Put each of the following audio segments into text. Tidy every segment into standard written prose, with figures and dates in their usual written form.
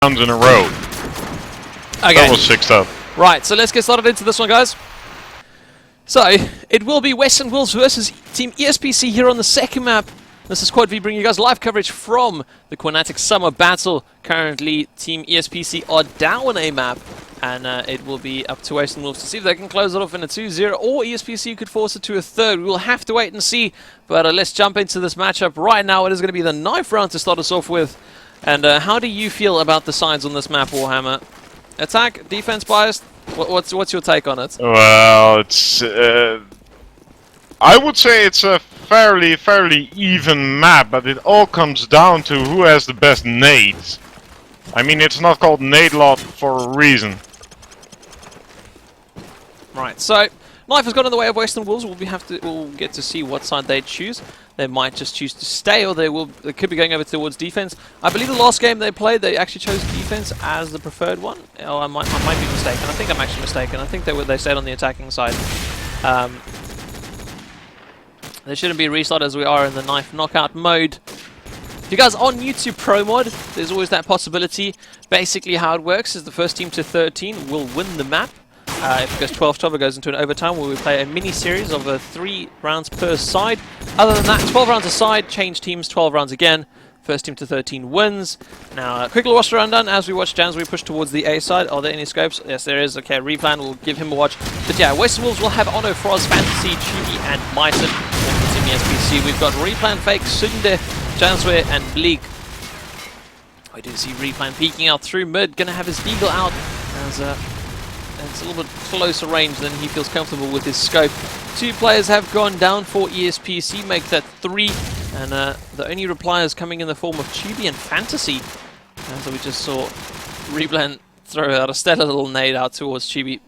rounds in a row. Okay. That was 6 up. Right, so let's get started into this one, guys. So, it will be Western Wolves versus TeamESPC here on the second map. This is Quad V bringing you guys live coverage from the Qnatek Summer Battle. Currently, TeamESPC are down a map, and it will be up to Western Wolves to see if they can close it off in a 2-0, or ESPC could force it to a third. We will have to wait and see, but let's jump into this matchup right now. It is going to be the 9th round to start us off with. And how do you feel about the sides on this map, Warhammer? Attack, defense biased? What's your take on it? Well, it's I would say it's a fairly even map, but it all comes down to who has the best nades. I mean, it's not called nade lot for a reason. Right, so life has gone in the way of Western Wolves. We'll get to see what side they choose. They might just choose to stay, or they could be going over towards defense. I believe the last game they played, they actually chose defense as the preferred one. Oh, I might be mistaken. I think I'm actually mistaken. I think they stayed on the attacking side. There shouldn't be a restart as we are in the knife knockout mode. If you guys are new to Pro Mod, there's always that possibility. Basically how it works is the first team to 13 will win the map. If it goes 12-12, it goes into an overtime where we play a mini-series of 3 rounds per side. Other than that, 12 rounds a side, change teams 12 rounds again. First team to 13 wins. Now, quick little roster rundown as we watch Jans. We push towards the A side. Are there any scopes? Yes, there is. Okay, Replan will give him a watch. But yeah, Western Wolves will have Ono, Froz, Fantasy, Chibi, and Myson. And TeamESPC, we've got Replan, Fake, Sunde, Janswear, and Bleak. I do see Replan peeking out through mid. Gonna have his Deagle out as it's a little bit closer range than he feels comfortable with his scope. 2 players have gone down for ESPC, make that 3. And the only repliers coming in the form of Chibi and Fantasy. So we just saw Replan throw out a stellar little nade out towards Chibi.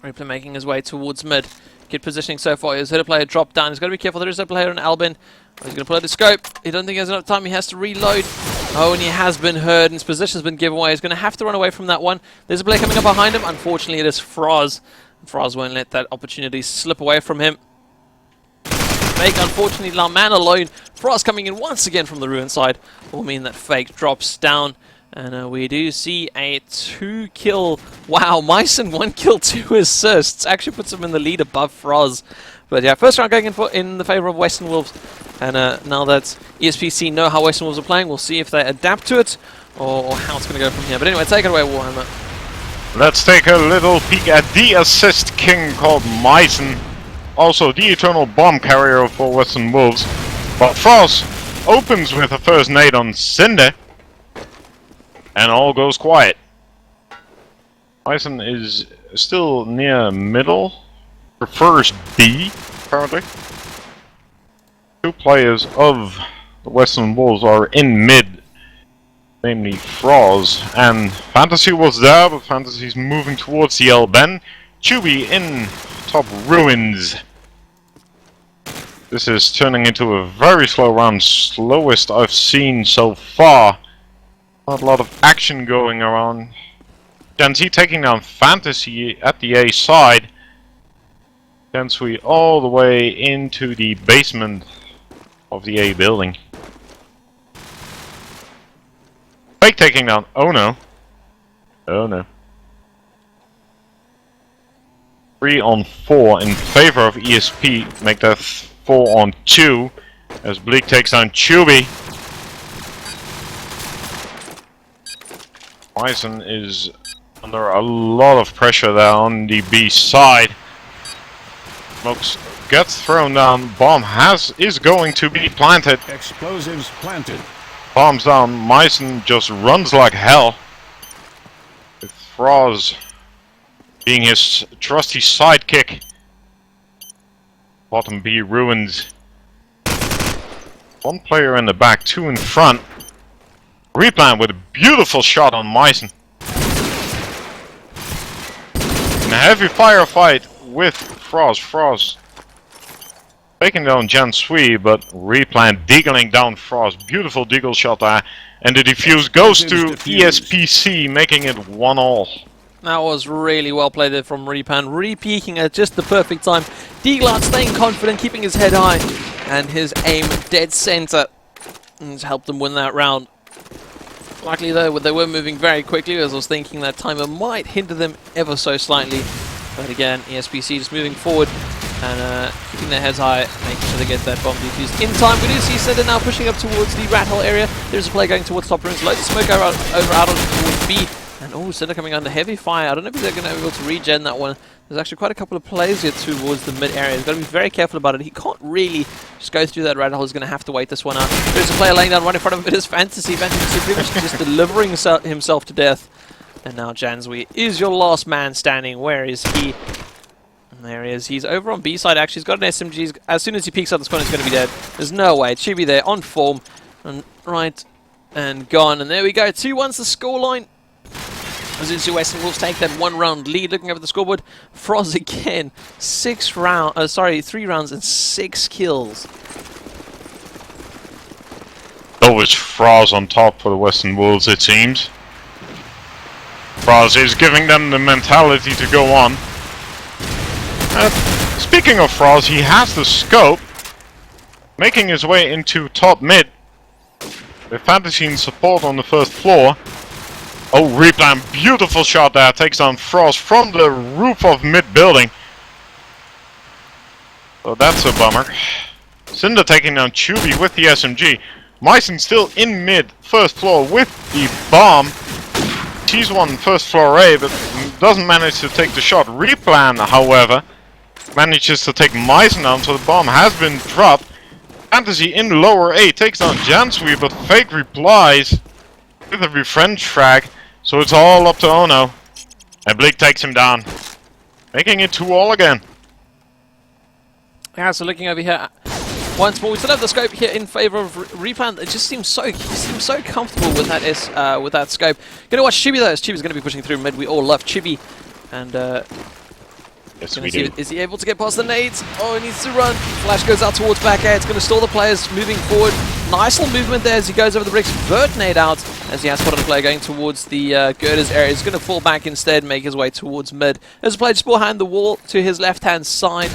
Replan making his way towards mid. Good positioning so far. He's hit a player drop down. He's got to be careful. There is a player on Albin. He's going to pull out his scope. He doesn't think he has enough time. He has to reload. Oh, and he has been heard, and his position's been given away. He's going to have to run away from that one. There's a player coming up behind him. Unfortunately, it is Froz. Froz won't let that opportunity slip away from him. Fake, unfortunately, La Man alone. Froz coming in once again from the ruin side will mean that Fake drops down. And we do see a 2-kill. Wow, Myson 1 kill, 2 assists. Actually puts him in the lead above Froz. But yeah, first round going in the favor of Western Wolves. And now that ESPC know how Western Wolves are playing, we'll see if they adapt to it or how it's going to go from here. But anyway, take it away, Warhammer. Let's take a little peek at the assist king called Myson. Also, the eternal bomb carrier for Western Wolves. But Frost opens with a first nade on Cinder. And all goes quiet. Myson is still near middle. Prefers B, apparently. 2 players of the Western Wolves are in mid. Namely Froz. And Fantasy was there, but Fantasy's moving towards the L-Ben. Chewy in top ruins. This is turning into a very slow round. Slowest I've seen so far. Not a lot of action going around. Janzi taking down Fantasy at the A side. Jansui all the way into the basement of the A building. Fake taking down Ono. Oh no. 3 on 4 in favor of ESP. Make that 4 on 2 as Bleak takes down Chubby. Myson is under a lot of pressure there on the B side. Smokes gets thrown down. Bomb is going to be planted. Explosives planted. Bombs down. Myson just runs like hell. With Froz being his trusty sidekick. Bottom B ruins. 1 player in the back, 2 in front. Replan with a beautiful shot on Myson. In a heavy firefight with Froz. Froz taking down Jansui, but Replan deagling down Froz. Beautiful deagle shot there. And the defuse goes to ESPC, making it 1-1. That was really well played there from Replan. Re-peeking at just the perfect time. Deagle staying confident, keeping his head high. And his aim dead center. And it's helped them win that round. Luckily though, they were moving very quickly, as I was thinking that timer might hinder them ever so slightly. But again, ESPC just moving forward and keeping their heads high, making sure they get that bomb defused in time. We do see Cinder now pushing up towards the rat hole area. There's a player going towards top rooms. Loads of smoke over out towards B. And oh, Cinder coming under heavy fire. I don't know if they're going to be able to regen that one. There's actually quite a couple of players here towards the mid area. He's got to be very careful about it. He can't really just go through that rat hole. He's going to have to wait this one out. There's a player laying down right in front of him. It is Fantasy. Fantasy pretty much just delivering himself to death. And now Janswy is your last man standing. Where is he? And there he is. He's over on B side actually. He's got an SMG. As soon as he peeks out this corner, he's going to be dead. There's no way. Chibi there on form. And right and gone. And there we go. 2-1's the scoreline. As Uzi Western Wolves take that 1-round lead. Looking over the scoreboard, Froz again, 3 rounds and 6 kills. Always Froz on top for the Western Wolves, it seems. Froz is giving them the mentality to go on. Speaking of Froz, he has the scope, making his way into top mid. With Fantasy in support on the first floor. Oh, replan, beautiful shot there, takes down Froz from the roof of mid-building. So that's a bummer. Cinder taking down Chubby with the SMG. Myson still in mid, first floor with the bomb. Sees one first floor A, but doesn't manage to take the shot. Replan, however, manages to take Myson down, so the bomb has been dropped. Fantasy in lower A takes down Janswy, but Fake replies with a refriend frag. So it's all up to Ono. And Bleak takes him down. Making it 2-all again. Yeah, so looking over here once more, we still have the scope here in favor of Replan. It just seems so comfortable with that scope. Gonna watch Chibi though, as Chibi's gonna be pushing through mid. We all love Chibi. And yes, we do. Is he able to get past the nades? Oh, he needs to run. Flash goes out towards back A. It's going to stall the players moving forward. Nice little movement there as he goes over the bricks. Vert nade out as he has spotted a player going towards the girders area. He's going to fall back instead, make his way towards mid. There's a player just behind the wall to his left-hand side.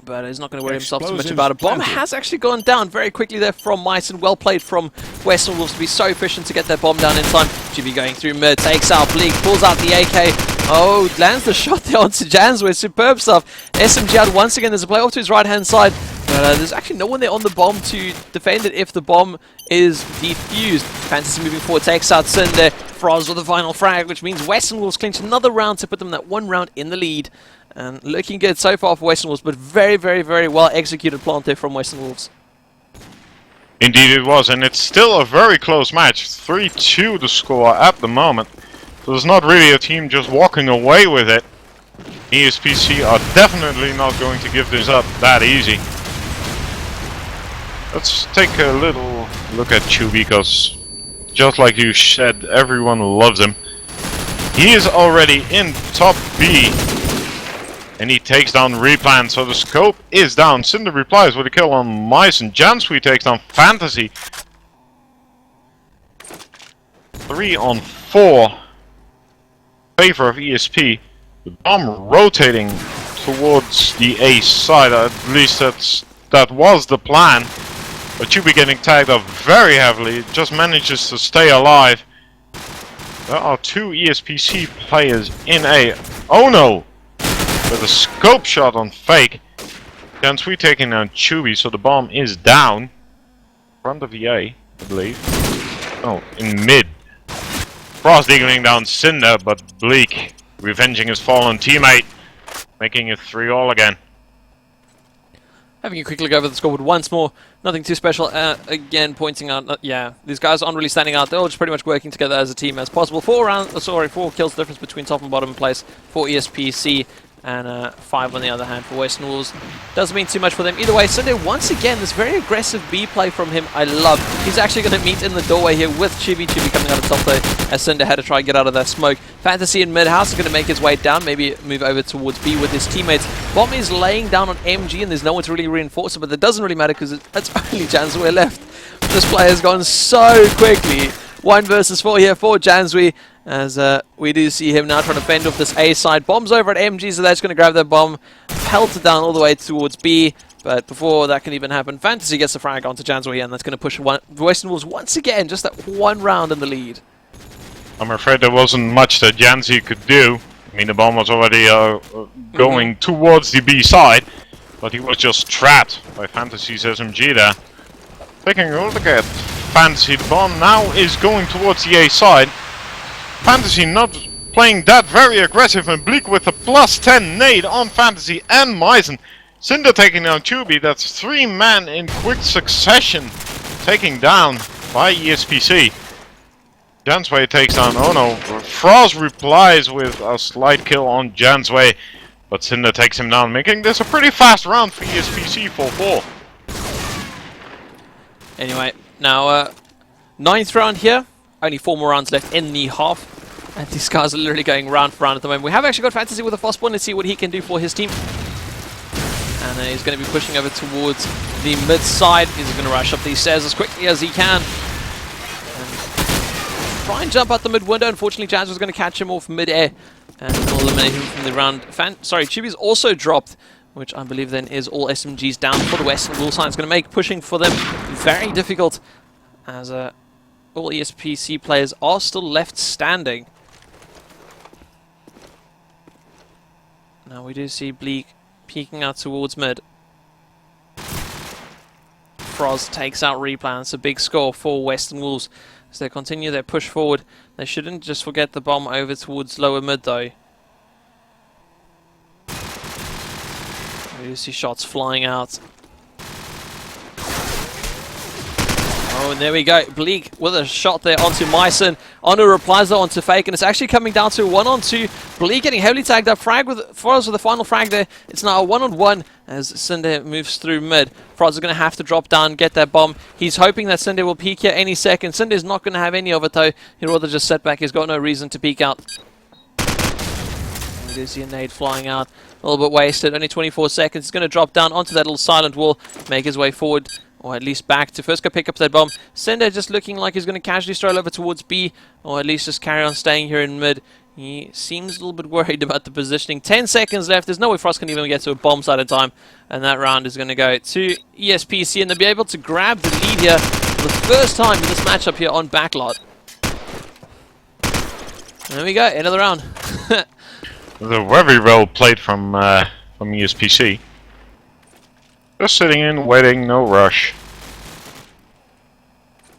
But he's not going to worry himself too much about it. Bomb has actually gone down very quickly there from Myson. Well played from Western Wolves to be so efficient to get that bomb down in time. Jibby going through mid, takes out Bleak, pulls out the AK. Oh, lands the shot there onto Janswy. Superb stuff. SMG out once again. There's a player off to his right-hand side. But there's actually no one there on the bomb to defend it if the bomb is defused. Fantasy moving forward, takes out Cinder. Froz with the final frag, which means Western Wolves clinch another round to put them that 1 round in the lead. And looking good so far for Western Wolves, but very, very, very well executed plant there from Western Wolves. Indeed it was, and it's still a very close match. 3-2 the score at the moment. So there's not really a team just walking away with it. ESPC are definitely not going to give this up that easy. Let's take a little look at Chu, because just like you said, everyone loves him. He is already in top B. And he takes down Replan, so the scope is down. Cinder replies with a kill on Myson. Janswy takes down Fantasy. 3 on 4. Favor of ESP. The bomb rotating towards the A side. At least that was the plan. But Chubi getting tagged up very heavily. It just manages to stay alive. There are 2 ESPC players in A. Oh no! With a scope shot on Fake. Janswy taking down Chubby, so the bomb is down. Front of the A, I believe. Oh, in mid. Frost eagling down Cinder, but Bleak revenging his fallen teammate. Making it 3-all again. Having a quick look over the scoreboard once more. Nothing too special. Again, pointing out, yeah, these guys aren't really standing out. They're all just pretty much working together as a team as possible. 4 kills difference between top and bottom place for ESPC. And 5 on the other hand for Western Wolves. Doesn't mean too much for them. Either way, Sunday, once again, this very aggressive B play from him, I love. He's actually going to meet in the doorway here with Chibi. Chibi coming out of top though, as Sunday had to try and get out of that smoke. Fantasy in mid-house is going to make his way down, maybe move over towards B with his teammates. Bomb is laying down on MG, and there's no one to really reinforce it, but that doesn't really matter because it's only Janswy left. This play has gone so quickly. 1 versus 4 here for Janswy, as we do see him now trying to fend off this A side. Bombs over at MG, so that's going to grab that bomb, pelt it down all the way towards B. But before that can even happen, Fantasy gets the frag onto Jansway, and that's going to push Western Wolves once again, just that one round in the lead. I'm afraid there wasn't much that Janzi could do. I mean, the bomb was already going towards the B side, but he was just trapped by Fantasy's SMG there. Taking a look at Fantasy, the bomb now is going towards the A side. Fantasy not playing that very aggressive, and Bleak with a +10 nade on Fantasy and Meissen. Cinder taking down Tubi. That's 3 men in quick succession taking down by ESPC. Jansway takes down Ono. Frost replies with a slight kill on Jansway, but Cinder takes him down, making this a pretty fast round for ESPC 4-4. Anyway, now 9th round here. Only 4 more rounds left in the half. And these guys are literally going round for round at the moment. We have actually got Fantasy with a fast one. Let's see what he can do for his team. And he's going to be pushing over towards the mid side. He's going to rush up these stairs as quickly as he can. And try and jump out the mid window. Unfortunately, Jazz was going to catch him off mid-air and eliminate him from the round. Chibi's also dropped, which I believe then is all SMGs down for the Western Wolves side. It's going to make pushing for them very difficult, as all ESPC players are still left standing. Now we do see Bleak peeking out towards mid. Frost takes out Replan. It's a big score for Western Wolves as they continue their push forward. They shouldn't just forget the bomb over towards lower mid though. We do see shots flying out. Oh, and there we go. Bleak with a shot there onto Meissen. Ono replies though onto Fake, and it's actually coming down to a 1-on-2. Bleak getting heavily tagged up. Frag with Frost with the final frag there. It's now a 1-on-1 as Cinder moves through mid. Frost is going to have to drop down, get that bomb. He's hoping that Cinder will peek here any second. Cinder is not going to have any of it though. He'd rather just sit back. He's got no reason to peek out. We do see a nade flying out. A little bit wasted. Only 24 seconds. He's going to drop down onto that little silent wall, make his way forward, or at least back to first go pick up that bomb. Cinder just looking like he's going to casually stroll over towards B, or at least just carry on staying here in mid. He seems a little bit worried about the positioning. 10 seconds left. There's no way Frost can even get to a bomb side in time. And that round is going to go to ESPC, and they'll be able to grab the lead here for the first time in this matchup here on Backlot. There we go, end of the round. Very well played from ESPC. Just sitting in, waiting, no rush.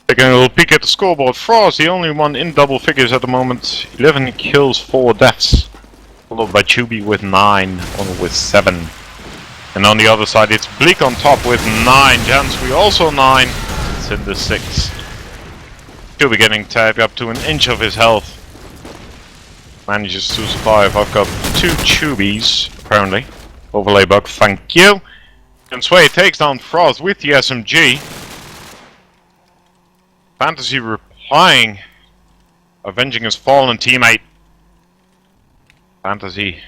Taking a little peek at the scoreboard. Frost, the only one in double figures at the moment. 11 kills, 4 deaths. Followed by Chubi with 9, Ono with 7. And on the other side, it's Bleak on top with 9. Jansway also 9. Cinder 6. Chubi getting tagged up to an inch of his health. Manages to survive. I've got 2 Chubis, apparently. Overlay bug, thank you. And Sway takes down Frost with the SMG. Fantasy replying, avenging his fallen teammate. Fantasy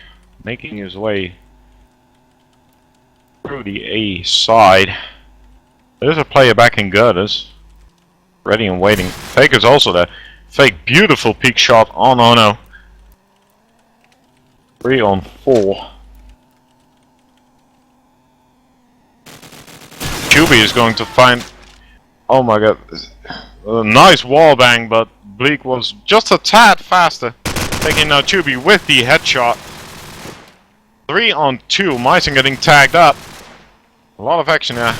making his way through the A side. There's a player back in girders, ready and waiting. Fake is also there. Fake, beautiful peek shot on Ono. 3 on 4. Chubi is going to find... Oh my god. A nice wall bang, but Bleak was just a tad faster. Taking now Chubi with the headshot. 3 on 2. Meissen getting tagged up. A lot of action there.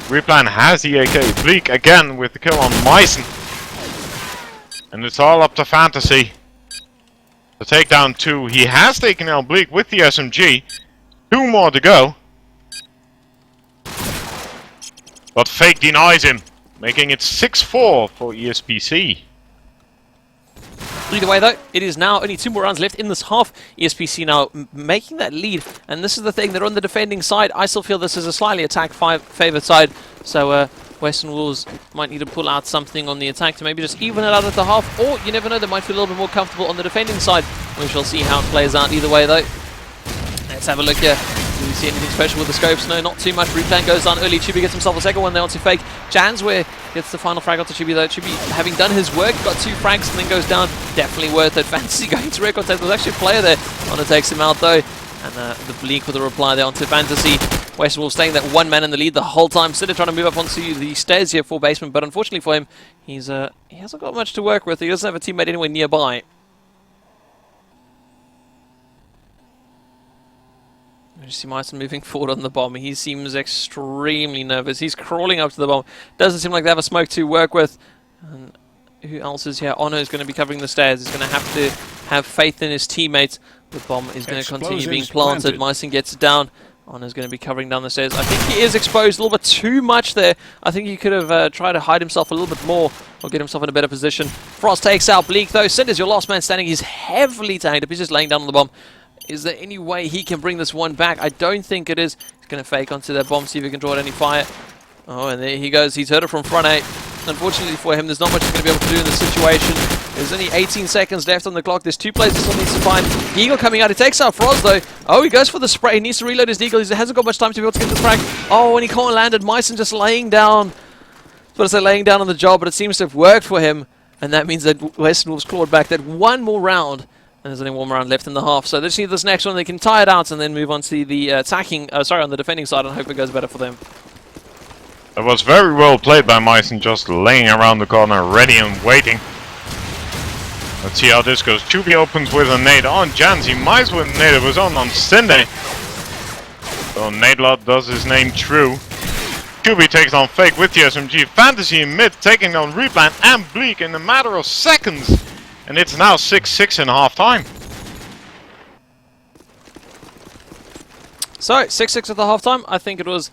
Replan has the AK. Bleak again with the kill on Meissen. And it's all up to Fantasy to take down 2. He has taken out Bleak with the SMG. 2 more to go. But Fake denies him, making it 6-4 for ESPC. Either way though, it is now only 2 more rounds left in this half. ESPC now making that lead, and this is the thing, they're on the defending side. I still feel this is a slightly attack-favoured side, so Western Wolves might need to pull out something on the attack to maybe just even it out at the half, or you never know, they might feel a little bit more comfortable on the defending side. We shall see how it plays out either way though. Let's have a look here. Do we see anything special with the scopes? No, not too much. Replan goes down early. Chubi gets himself a second one there onto Fake. Jansway gets the final frag onto Chubi though. Chubi, having done his work, got 2 frags and then goes down. Definitely worth it. Fantasy going to record test. There's actually a player there. Ono takes him out though. And the Bleak with a reply there onto Fantasy. Western Wolves staying that one man in the lead the whole time. Sitter trying to move up onto the stairs here for basement, but unfortunately for him, he hasn't got much to work with. He doesn't have a teammate anywhere nearby. You see Myson moving forward on the bomb. He seems extremely nervous. He's crawling up to the bomb. Doesn't seem like they have a smoke to work with. And who else is here? Ono is going to be covering the stairs. He's going to have faith in his teammates. The bomb is going to continue being planted. Myson gets it down. Ono's going to be covering down the stairs. I think he is exposed a little bit too much there. I think he could have tried to hide himself a little bit more or get himself in a better position. Frost takes out Bleak though. Cinder's your last man standing. He's heavily tagged up. He's just laying down on the bomb. Is there any way he can bring this one back? I don't think it is. He's going to fake onto that bomb, see if he can draw out any fire. Oh, and there he goes. He's heard it from front 8. Unfortunately for him, there's not much he's going to be able to do in this situation. There's only 18 seconds left on the clock. There's 2 players he still needs to find. Deagle coming out. He takes out Froz, though. Oh, he goes for the spray. He needs to reload his Deagle. He hasn't got much time to be able to get the frag. Oh, and he can't land it. Myson just laying down. I was about to say laying down on the job, but it seems to have worked for him. And that means that Western Wolves clawed back that one more round. And there's only 1 round left in the half. So they just need this next one. They can tie it out and then move on to the on the defending side, and hope it goes better for them. It was very well played by Myson, just laying around the corner, ready and waiting. Let's see how this goes. Chubby opens with a nade on Janzi. Mice with a nade. It was on Cindy. So Nadelot does his name true. Chubby takes on Fake with the SMG. Fantasy in mid, taking on Replan and Bleak in a matter of seconds. And it's now 6-6 in half time. So, 6-6 at the half time. I think it was...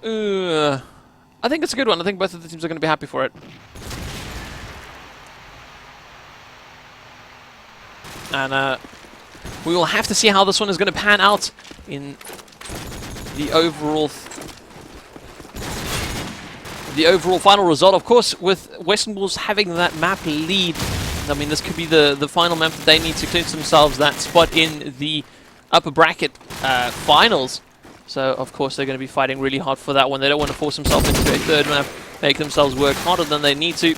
I think it's a good one. I think both of the teams are going to be happy for it. And we will have to see how this one is going to pan out in the overall... final result. Of course, with Western Wolves having that map lead, I mean, this could be the final map that they need to clinch themselves that spot in the upper bracket finals. So, of course, they're going to be fighting really hard for that one. They don't want to force themselves into a third map, make themselves work harder than they need to.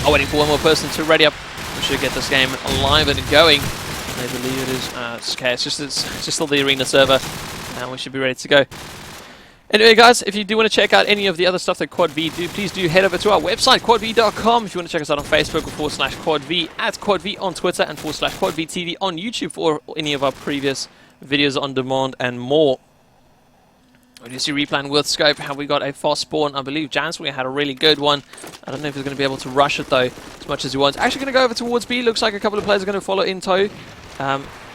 Oh, waiting for one more person to ready up. We should get this game alive and going. I believe it is. Okay, it's just still the arena server, and we should be ready to go. Anyway, guys, if you do want to check out any of the other stuff that Quad V do, please do head over to our website, quadv.com. If you want to check us out on Facebook, /QuadV, @QuadV on Twitter, and /QuadVTV on YouTube for any of our previous videos on demand and more. We do see Replan with Scope. Have we got a fast spawn? I believe Janswing had a really good one. I don't know if he's going to be able to rush it, though, as much as he wants. Actually going to go over towards B. Looks like a couple of players are going to follow in tow.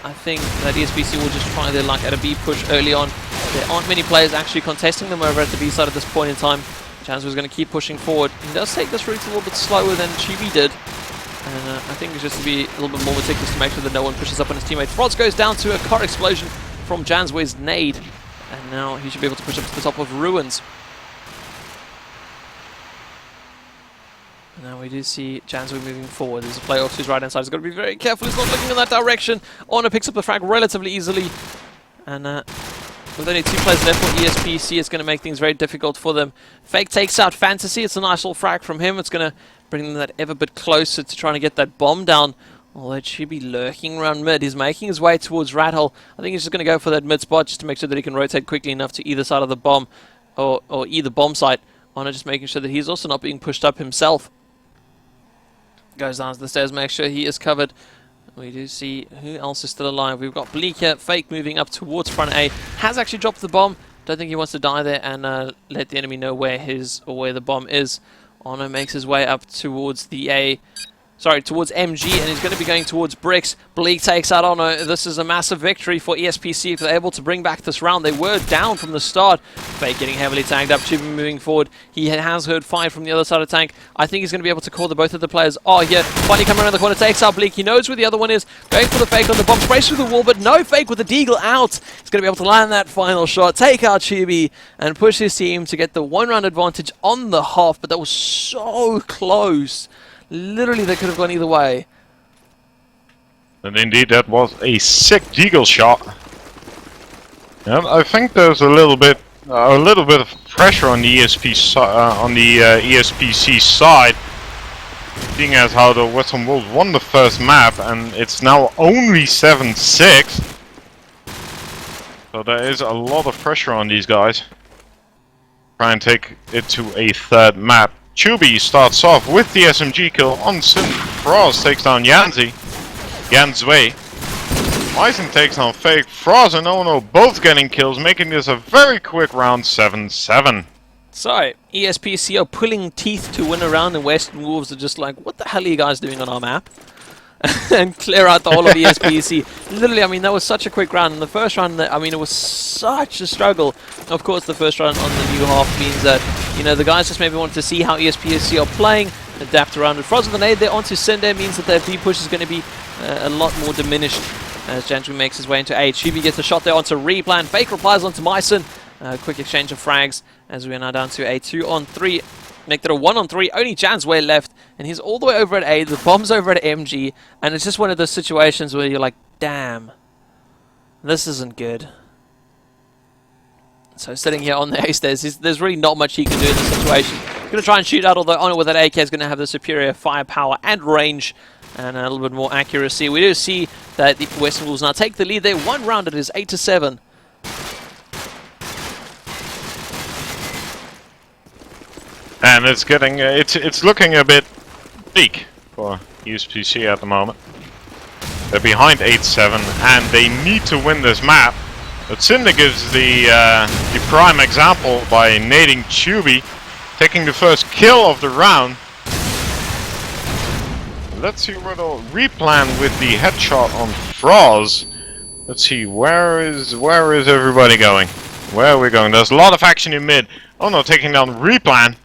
I think that TeamESPC will just try their luck at a B push early on. There aren't many players actually contesting them over at the B side at this point in time. Janswing is going to keep pushing forward. He does take this route a little bit slower than Chibi did. And I think it's just to be a little bit more meticulous to make sure that no one pushes up on his teammate. Frods goes down to a car explosion from Jansway's nade. And now he should be able to push up to the top of Ruins. And now we do see Jansway moving forward. There's a player off to his right hand side. He's got to be very careful. He's not looking in that direction. Honor picks up the frag relatively easily. And with only 2 players left for TeamESPC, it's going to make things very difficult for them. Fake takes out Fantasy. It's a nice little frag from him. It's going to bring them that ever bit closer to trying to get that bomb down. Although it should be lurking around mid. He's making his way towards Rathole. I think he's just going to go for that mid spot just to make sure that he can rotate quickly enough to either side of the bomb. Or either bomb site. Honor just making sure that he's also not being pushed up himself. Goes down the stairs, make sure he is covered. We do see who else is still alive. We've got Bleak here, Fake moving up towards front A. Has actually dropped the bomb. Don't think he wants to die there and let the enemy know where where the bomb is. Ono makes his way up towards towards MG, and he's going to be going towards Bricks. Bleak takes out Ono. This is a massive victory for TeamESPC if they're able to bring back this round. They were down from the start. Fake getting heavily tagged up, Chibi moving forward. He has heard fire from the other side of the tank. I think he's going to be able to call the both of the players are here. Finally coming around the corner, takes out Bleak. He knows where the other one is. Going for the Fake on the bomb, sprays through the wall, but no Fake with the Deagle out. He's going to be able to land that final shot, take out Chibi, and push his team to get the 1-round advantage on the half, but that was so close. Literally, they could have gone either way. And indeed, that was a sick Deagle shot. And I think there's a little bit of pressure on the TeamESPC side, seeing as how the Western Wolves won the first map, and it's now only 7-6. So there is a lot of pressure on these guys. Try and take it to a third map. Chubi starts off with the SMG kill on Sim. Froz takes down Yanzi. Yanzwei. Myson takes on Fake. Froz and Ono both getting kills, making this a very quick round 7-7. So, ESPC are pulling teeth to win a round, and Western Wolves are just like, what the hell are you guys doing on our map? And clear out the whole of ESPC. Literally, I mean, that was such a quick round. In the first round, I mean, it was such a struggle. Of course, the first round on the new half means that, you know, the guys just maybe wanted to see how ESPC are playing, adapt around it. Froz with an aid there onto Cinder means that their B push is going to be a lot more diminished as Gentry makes his way into A. Chubi gets a shot there onto Replan. Fake replies onto Myson. Quick exchange of frags as we are now down to a 2-on-3. Make that a 1-on-3. Only Jansway left, and he's all the way over at A. The bomb's over at MG, and it's just one of those situations where you're like, damn, this isn't good. So sitting here on the A stairs, there's really not much he can do in this situation. Going to try and shoot out, although Honor with that AK is going to have the superior firepower and range, and a little bit more accuracy. We do see that the Western Wolves now take the lead there. One round, it is 8-7. And it's getting, it's looking a bit bleak for ESPC at the moment. They're behind 8-7, and they need to win this map. But Cinder gives the prime example by nading Chubi, taking the first kill of the round. Let's see what they'll replan with the headshot on Froz. Let's see, where is everybody going? Where are we going? There's a lot of action in mid. Oh no, taking down replan.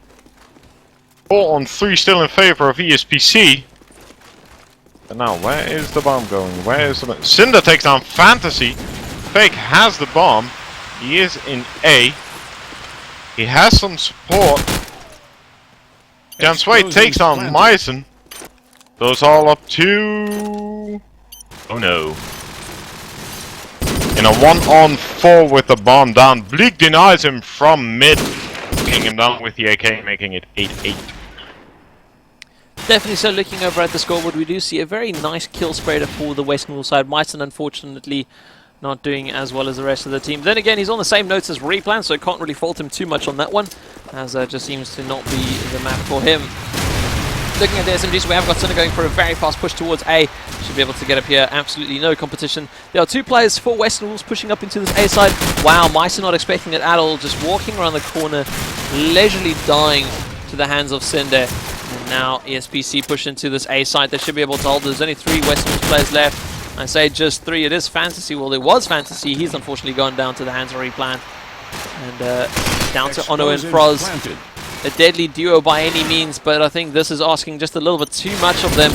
4-on-3 still in favor of ESPC. And now, where is the bomb going? Where is the bomb? Cinder takes down Fantasy. Fake has the bomb. He is in A. He has some support. Jansway takes down Myson. Those all up to... oh no. In a 1-on-4 with the bomb down. Bleak denies him from mid. Taking him down with the AK, making it 8-8. Definitely so. Looking over at the scoreboard, we do see a very nice kill spreader for the Western Wolves side. Myson, unfortunately, not doing as well as the rest of the team. Then again, he's on the same notes as Replan, so I can't really fault him too much on that one, as just seems to not be the map for him. Looking at the SMGs, we have got Cinder going for a very fast push towards A. Should be able to get up here. Absolutely no competition. There are two players for Western Wolves pushing up into this A side. Wow, Myson not expecting it at all. Just walking around the corner, leisurely dying to the hands of Cinder. And now ESPC push into this A side. They should be able to hold. There's only 3 Western Wolves players left. I say just 3. It is Fantasy. Well, there was Fantasy. He's unfortunately gone down to the hands of Replan. And down to Ono and Froz. A deadly duo by any means, but I think this is asking just a little bit too much of them.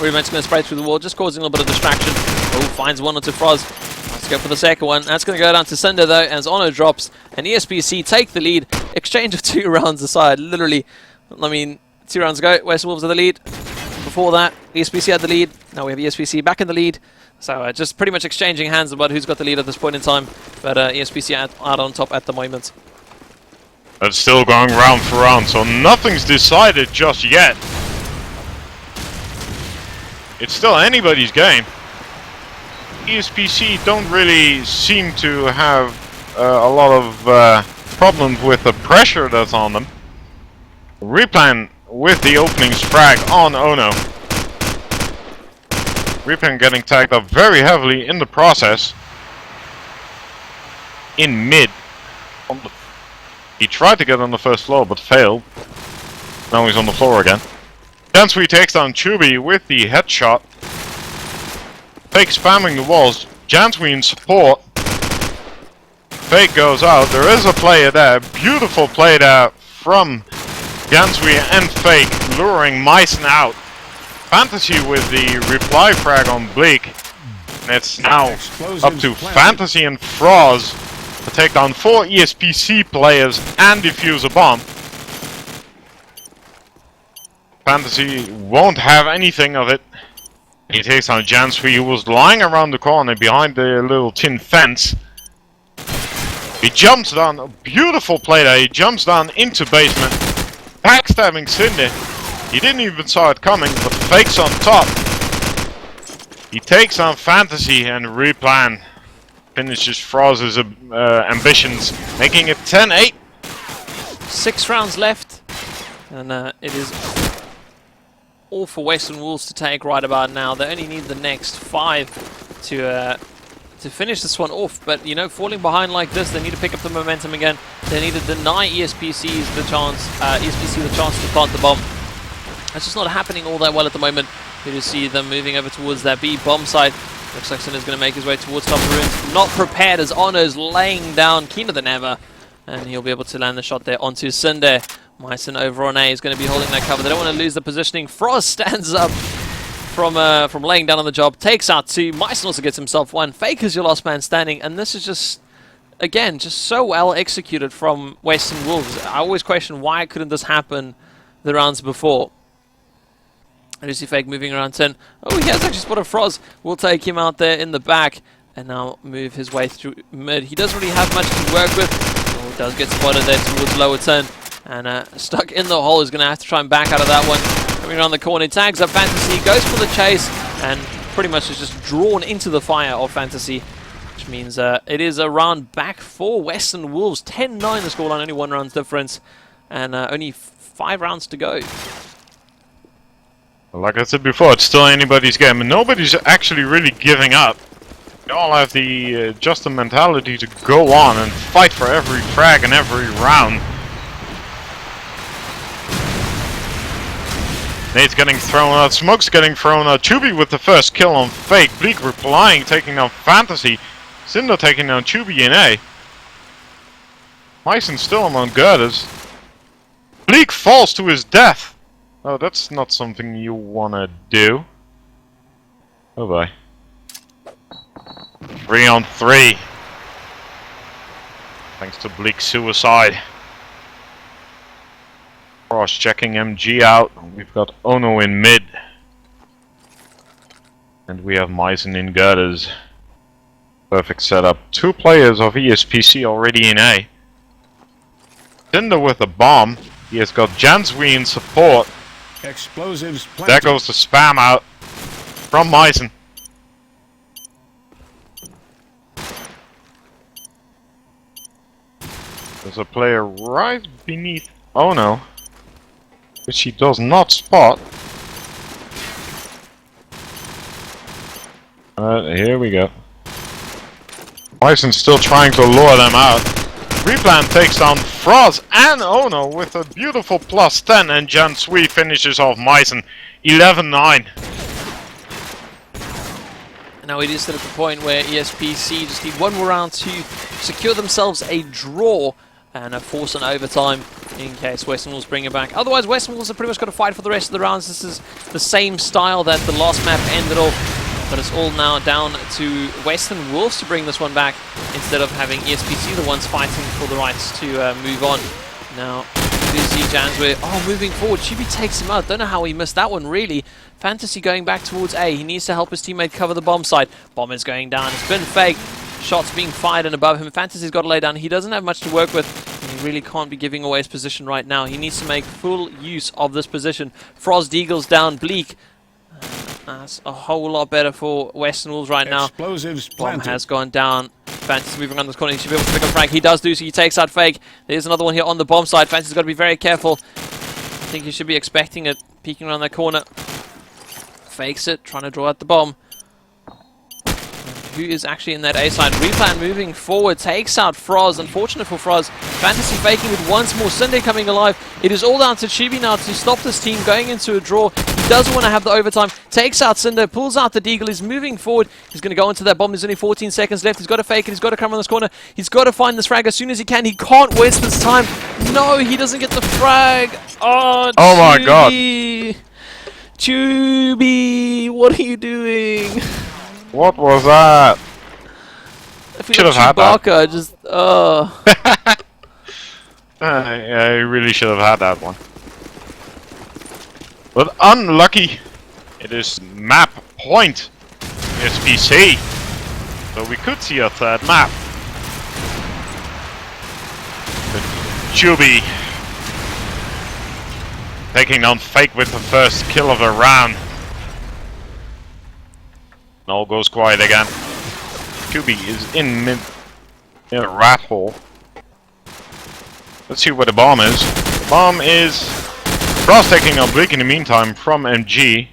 Remat's going to spray through the wall, just causing a little bit of distraction. Oh, finds one onto Froz. Let's go for the second one. That's going to go down to Cinder though, as Ono drops, and ESPC take the lead. Exchange of 2 rounds aside, literally. I mean, 2 rounds ago, Western Wolves are the lead. Before that, ESPC had the lead. Now we have ESPC back in the lead. So just pretty much exchanging hands about who's got the lead at this point in time. But ESPC out on top at the moment. It's still going round for round, so nothing's decided just yet. It's still anybody's game. ESPC don't really seem to have a lot of problems with the pressure that's on them. Replan with the opening frag on Ono. Replan getting tagged up very heavily in the process. In mid. He tried to get on the first floor, but failed. Now he's on the floor again. Jansway takes down Chubi with the headshot. Fake spamming the walls. Jansway in support. Fake goes out. There is a player there. Beautiful play there from Jansway and Fake, luring Myson out. Fantasy with the reply frag on Bleak. And it's now up to Fantasy and Froz to take down 4 ESPC players and defuse a bomb. Fantasy won't have anything of it. He takes down Jansway, who was lying around the corner behind the little tin fence. He jumps down, a beautiful play there, he jumps down into basement, backstabbing Cinder. He didn't even saw it coming, but Fake's on top. He takes on Fantasy and Replan finishes Froz's ambitions, making it 10-8. 6 rounds left, and it is all for Western Wolves to take right about now. They only need the next 5 to finish this one off, but you know, falling behind like this, they need to pick up the momentum again. They need to deny ESPC the chance to plant the bomb. That's just not happening all that well at the moment. You just see them moving over towards that B bomb site. Looks like Sinner's going to make his way towards top of the ruins. Not prepared as Honor's laying down, keener than ever. And he'll be able to land the shot there onto Cinder. Myson over on A is going to be holding that cover. They don't want to lose the positioning. Frost stands up from laying down on the job. Takes out 2. Myson also gets himself 1. Fake is your last man standing. And this is just, again, just so well executed from Western Wolves. I always question why couldn't this happen the rounds before. I see Fake moving around 10. Oh, he has actually spotted Froz. We'll take him out there in the back and now move his way through mid. He doesn't really have much to work with. Oh, does get spotted there towards lower 10. And stuck in the hole. Is going to have to try and back out of that one. Coming around the corner, tags up Fantasy, goes for the chase, and pretty much is just drawn into the fire of Fantasy. Which means it is a round back for Western Wolves. 10-9 the scoreline, only 1 round's difference. And only 5 rounds to go. Like I said before, it's still anybody's game, and nobody's actually really giving up. They all have the just the mentality to go on and fight for every frag and every round. Nate's getting thrown out, Smoke's getting thrown out, Chubby with the first kill on Fake, Bleak replying, taking down Fantasy, Cinder taking down Chubby in A. Myson still among girders. Bleak falls to his death. Oh, that's not something you wanna do. Oh boy. 3 on 3. Thanks to Bleak's suicide. Cross checking MG out. We've got Ono in mid. And we have Myson in girders. Perfect setup. 2 players of ESPC already in A. Cinder with a bomb. He has got Jansui in support. Explosives planted. There goes the spam out from Myson. There's a player right beneath Ono, which he does not spot. Here we go. Myson's still trying to lure them out. Replan takes down Froz and Ono with a beautiful +10, and Jansui finishes off Myson 11-9. Now it is at the point where ESPC just need 1 more round to secure themselves a draw and force an overtime in case Western Wolves bring it back. Otherwise, Western Wolves have pretty much got to fight for the rest of the rounds. This is the same style that the last map ended off. But it's all now down to Western Wolves to bring this one back instead of having ESPC the ones fighting for the rights to move on. Now, you see Jansway, moving forward. Chibi takes him out. Don't know how he missed that one, really. Fantasy going back towards A. He needs to help his teammate cover the bomb site. Bomb is going down. It's been faked. Shots being fired and above him. Fantasy's got to lay down. He doesn't have much to work with. And he really can't be giving away his position right now. He needs to make full use of this position. Frost Eagles down. Bleak. That's a whole lot better for Western Wolves right now. Explosives Bomb planted. has gone down. Fantasy moving around this corner. He should be able to pick up Frank. He does do so. He takes out Fake. There's another one here on the bomb side. Fantasy's got to be very careful. I think you should be expecting it. Peeking around that corner. Fakes it. Trying to draw out the bomb. Who is actually in that A side? Replan moving forward. Takes out Froz. Unfortunate for Froz. Fantasy faking it once more. Sunday coming alive. It is all down to Chibi now to stop this team going into a draw. He doesn't want to have the overtime. Takes out Cinder. Pulls out the Deagle. He's moving forward. He's going to go into that bomb. There's only 14 seconds left. He's got to fake it. He's got to come around this corner. He's got to find this frag as soon as he can. He can't waste this time. No, he doesn't get the frag. Oh my god. Chubi, what are you doing? What was that? I feel Should like have had that. Chewbacca just, Yeah, you really should have had that one. But unlucky. It is map point. SPC. So we could see a 3rd map. But Chubby taking on Fake with the first kill of the round. All goes quiet again. QB is in mid rat hole. Let's see where the bomb is. The bomb is Frost taking a break in the meantime from MG.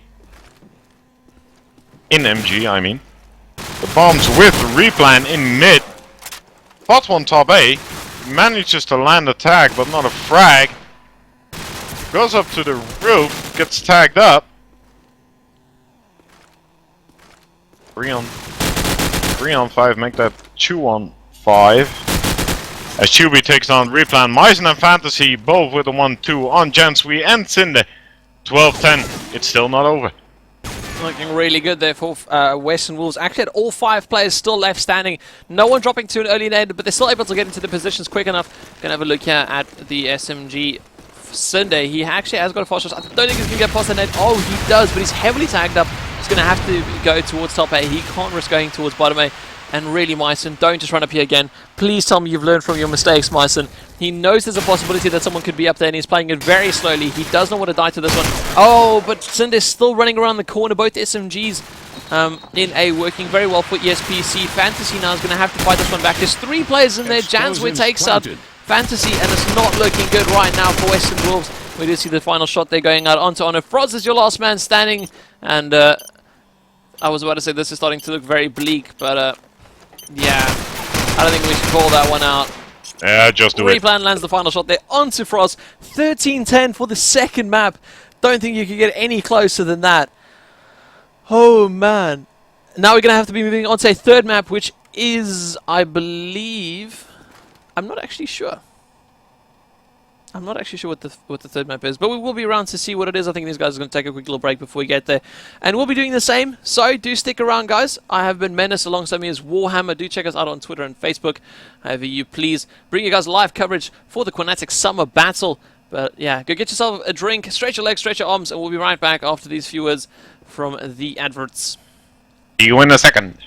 In MG, I mean. The bomb's with Replan in mid. Spots one top A. Manages to land a tag, but not a frag. Goes up to the roof, gets tagged up. 3 on 5, make that 2 on 5. As Shuby takes on Replan, Myson and Fantasy both with a 1-2 on Jensui and Sinde. 12-10, it's still not over. Looking really good there for Western Wolves. Actually had all 5 players still left standing. No one dropping to an early nade, but they're still able to get into the positions quick enough. Gonna have a look here at the SMG Sunday. He actually has got a fast shot. I don't think he's gonna get past the net. Oh, he does, but he's heavily tagged up. He's gonna have to go towards top A. He can't risk going towards bottom A. And really, Myson, don't just run up here again. Please tell me you've learned from your mistakes, Myson. He knows there's a possibility that someone could be up there, and he's playing it very slowly. He does not want to die to this one. Oh, but Cinder's still running around the corner. Both SMGs in A working very well for TeamESPC. Fantasy now is going to have to fight this one back. There's 3 players in there. Jansway takes out Fantasy, and it's not looking good right now for Western Wolves. We do see the final shot there going out onto Honor. Froz is your last man standing, and I was about to say this is starting to look very bleak, but yeah, I don't think we should call that one out. Yeah, just do it. Replan lands the final shot there onto Frost. 13-10 for the second map. Don't think you could get any closer than that. Oh, man. Now we're going to have to be moving on to a third map, which is, I believe... I'm not actually sure. I'm not actually sure what the third map is, but we will be around to see what it is. I think these guys are going to take a quick little break before we get there. And we'll be doing the same, so do stick around, guys. I have been Menace, alongside me is Warhammer. Do check us out on Twitter and Facebook, however you please. Bring you guys live coverage for the Qnatek Summer Battle. But yeah, go get yourself a drink, stretch your legs, stretch your arms, and we'll be right back after these few words from the adverts. See you in a second.